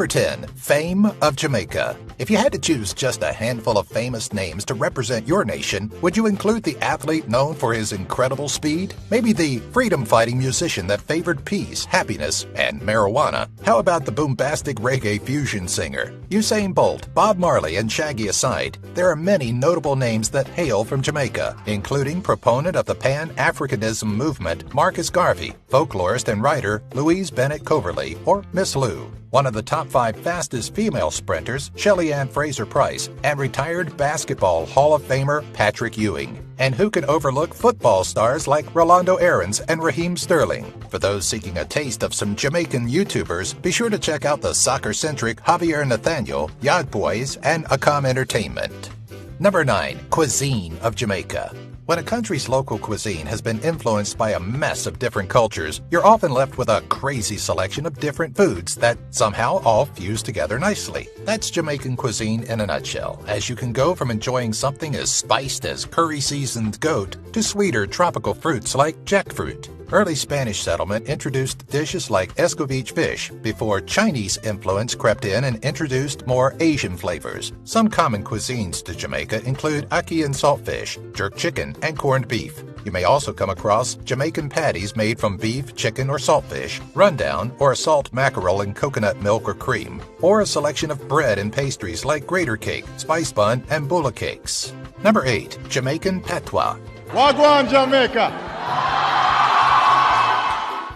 Number 10. Fame of Jamaica. If you had to choose just a handful of famous names to represent your nation, would you include the athlete known for his incredible speed? Maybe the freedom-fighting musician that favored peace, happiness, and marijuana? How about the bombastic reggae fusion singer? Usain Bolt, Bob Marley, and Shaggy aside, there are many notable names that hail from Jamaica, including proponent of the Pan-Africanism movement Marcus Garvey, folklorist and writer Louise Bennett Coverley, or Miss Lou, one of the top 5 fastest female sprinters, Shelly Ann Fraser-Price, and retired basketball Hall of Famer Patrick Ewing. And who can overlook football stars like Rolando Aarons and Raheem Sterling? For those seeking a taste of some Jamaican YouTubers, be sure to check out the soccer-centric Javier Nathaniel, Yard Boys, and Akam Entertainment. Number 9. Cuisine of Jamaica. When a country's local cuisine has been influenced by a mess of different cultures, you're often left with a crazy selection of different foods that somehow all fuse together nicely. That's Jamaican cuisine in a nutshell, as you can go from enjoying something as spiced as curry-seasoned goat to sweeter tropical fruits like jackfruit. Early Spanish settlement introduced dishes like escovitch fish before Chinese influence crept in and introduced more Asian flavors. Some common cuisines to Jamaica include ackee and saltfish, jerk chicken, and corned beef. You may also come across Jamaican patties made from beef, chicken, or saltfish, rundown, or a salt mackerel in coconut milk or cream, or a selection of bread and pastries like grater cake, spice bun, and bulla cakes. Number 8. Jamaican patois. Wagwan, Jamaica!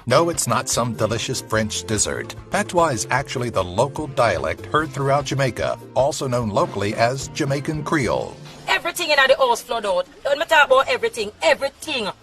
No, it's not some delicious French dessert. Patois is actually the local dialect heard throughout Jamaica, also known locally as Jamaican Creole. Everything in the house flood out. When I talk about everything.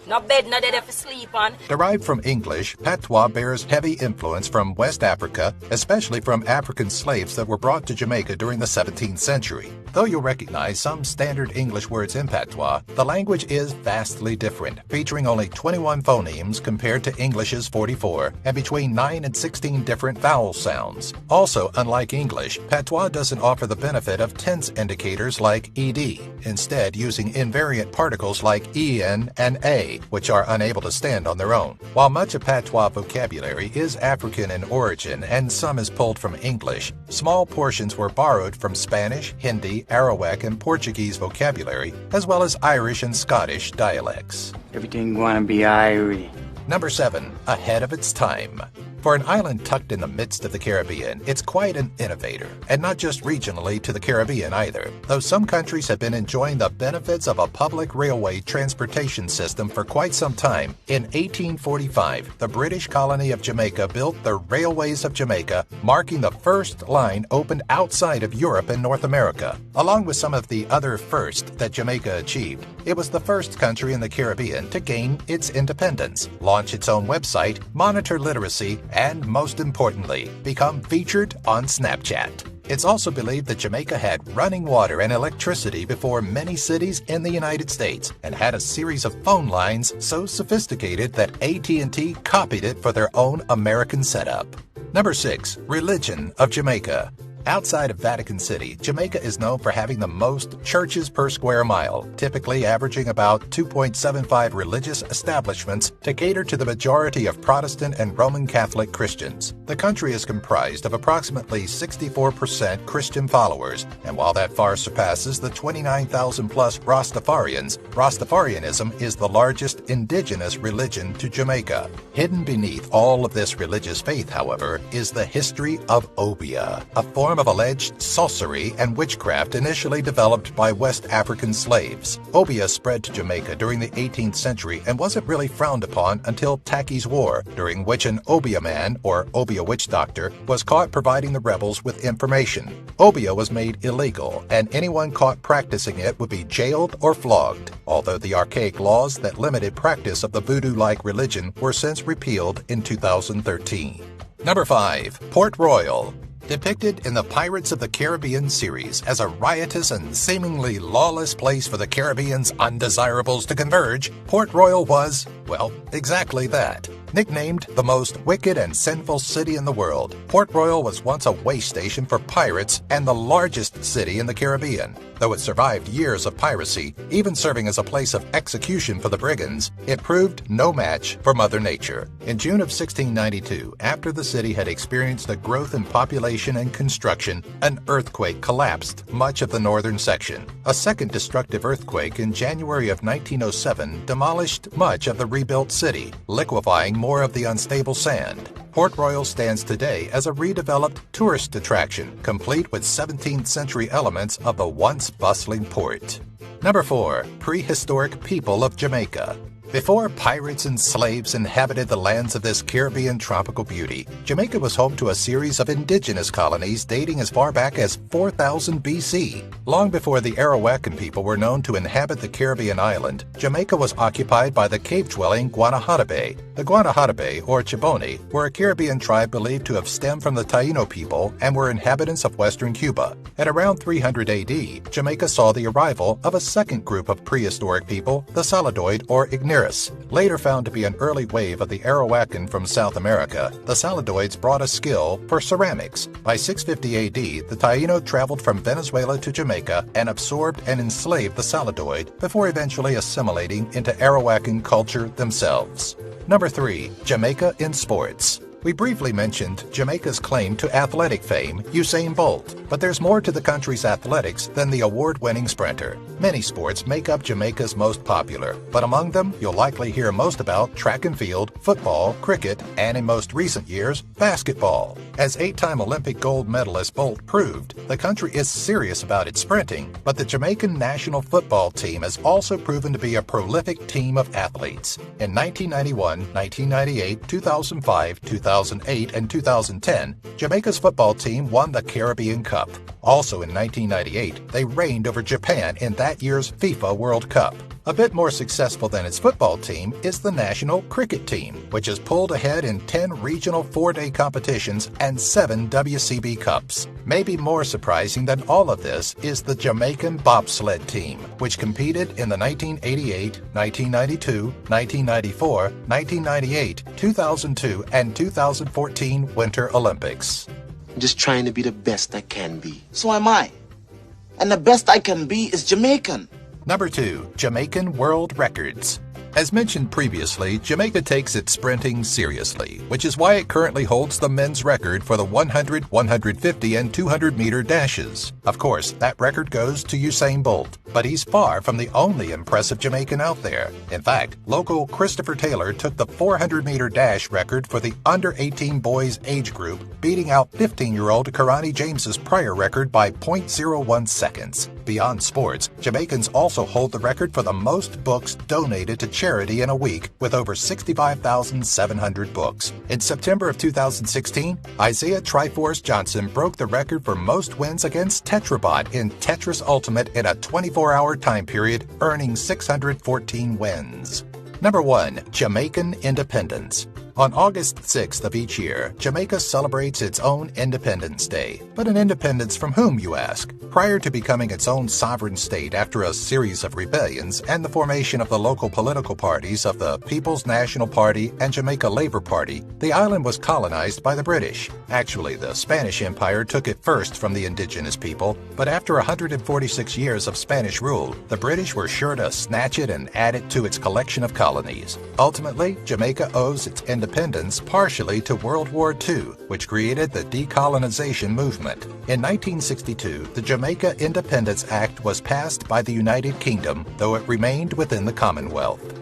No bed, no dead to sleep on. Derived from English, patois bears heavy influence from West Africa, especially from African slaves that were brought to Jamaica during the 17th century. Though you'll recognize some standard English words in patois, the language is vastly different, featuring only 21 phonemes compared to English's 44, and between 9 and 16 different vowel sounds. Also, unlike English, patois doesn't offer the benefit of tense indicators like ed, instead using invariant particles like en and a, which are unable to stand on their own. While much of patois vocabulary is African in origin and some is pulled from English, small portions were borrowed from Spanish, Hindi, Arawak, and Portuguese vocabulary, as well as Irish and Scottish dialects. Everything gonna be Irish. Number 7. Ahead of its time. For an island tucked in the midst of the Caribbean, it's quite an innovator, and not just regionally to the Caribbean either, though some countries have been enjoying the benefits of a public railway transportation system for quite some time. In 1845, the British colony of Jamaica built the Railways of Jamaica, marking the first line opened outside of Europe and North America. Along with some of the other firsts that Jamaica achieved, it was the first country in the Caribbean to gain its independence, launch its own website, monitor literacy, and most importantly, become featured on Snapchat. It's also believed that Jamaica had running water and electricity before many cities in the United States and had a series of phone lines so sophisticated that AT&T copied it for their own American setup. Number 6. Religion of Jamaica. Outside of Vatican City, Jamaica is known for having the most churches per square mile, typically averaging about 2.75 religious establishments to cater to the majority of Protestant and Roman Catholic Christians. The country is comprised of approximately 64% Christian followers, and while that far surpasses the 29,000 plus Rastafarians, Rastafarianism is the largest indigenous religion to Jamaica. Hidden beneath all of this religious faith, however, is the history of obeah, a form of alleged sorcery and witchcraft initially developed by West African slaves. Obeah spread to Jamaica during the 18th century and wasn't really frowned upon until Tacky's War, during which an obeah man, or obeah witch doctor, was caught providing the rebels with information. Obeah was made illegal, and anyone caught practicing it would be jailed or flogged, although the archaic laws that limited practice of the voodoo-like religion were since repealed in 2013. Number 5. Port Royal. Depicted in the Pirates of the Caribbean series as a riotous and seemingly lawless place for the Caribbean's undesirables to converge, Port Royal was, well, exactly that. Nicknamed the most wicked and sinful city in the world, Port Royal was once a way station for pirates and the largest city in the Caribbean. Though it survived years of piracy, even serving as a place of execution for the brigands, it proved no match for Mother Nature. In June of 1692, after the city had experienced a growth in population and construction, an earthquake collapsed much of the northern section. A second destructive earthquake in January of 1907 demolished much of the rebuilt city, liquefying more of the unstable sand. Port Royal stands today as a redeveloped tourist attraction, complete with 17th century elements of the once bustling port. Number 4. Prehistoric people of Jamaica. Before pirates and slaves inhabited the lands of this Caribbean tropical beauty, Jamaica was home to a series of indigenous colonies dating as far back as 4000 BC. Long before the Arawakan people were known to inhabit the Caribbean island, Jamaica was occupied by the cave-dwelling Guanahatabe. The Guanahatabe, or Chibone, were a Caribbean tribe believed to have stemmed from the Taino people and were inhabitants of western Cuba. At around 300 AD, Jamaica saw the arrival of a second group of prehistoric people, the Saladoid or Igneris. Later found to be an early wave of the Arawakan from South America, the Saladoids brought a skill for ceramics. By 650 AD, the Taino traveled from Venezuela to Jamaica and absorbed and enslaved the Saladoid before eventually assimilating into Arawakan culture themselves. Number 3. Jamaica in sports. We briefly mentioned Jamaica's claim to athletic fame, Usain Bolt, but there's more to the country's athletics than the award-winning sprinter. Many sports make up Jamaica's most popular, but among them you'll likely hear most about track and field, football, cricket, and in most recent years, basketball. As 8-time Olympic gold medalist Bolt proved, the country is serious about its sprinting, but the Jamaican national football team has also proven to be a prolific team of athletes. In 1991, 1998, 2005, 2008, and 2010, Jamaica's football team won the Caribbean Cup. Also in 1998, they reigned over Japan in that year's FIFA World Cup. A bit more successful than its football team is the national cricket team, which has pulled ahead in 10 regional 4-day competitions and 7 WCB Cups. Maybe more surprising than all of this is the Jamaican bobsled team, which competed in the 1988, 1992, 1994, 1998, 2002, and 2014 Winter Olympics. I'm just trying to be the best I can be. So am I. And the best I can be is Jamaican. Number 2. Jamaican World Records. As mentioned previously, Jamaica takes its sprinting seriously, which is why it currently holds the men's record for the 100, 150, and 200-meter dashes. Of course, that record goes to Usain Bolt, but he's far from the only impressive Jamaican out there. In fact, local Christopher Taylor took the 400-meter dash record for the under-18 boys age group, beating out 15-year-old Karani James's prior record by 0.01 seconds. Beyond sports, Jamaicans also hold the record for the most books donated to charity in a week, with over 65,700 books. In September of 2016, Isaiah Triforce Johnson broke the record for most wins against Tetrabot in Tetris Ultimate in a 24-hour time period, earning 614 wins. Number 1. Jamaican Independence. On August 6th of each year, Jamaica celebrates its own Independence Day. But an independence from whom, you ask? Prior to becoming its own sovereign state after a series of rebellions and the formation of the local political parties of the People's National Party and Jamaica Labour Party, the island was colonized by the British. Actually, the Spanish Empire took it first from the indigenous people, but after 146 years of Spanish rule, the British were sure to snatch it and add it to its collection of colonies. Ultimately, Jamaica owes its independence partially to World War II, which created the decolonization movement. In 1962, the Jamaica Independence Act was passed by the United Kingdom, though it remained within the Commonwealth.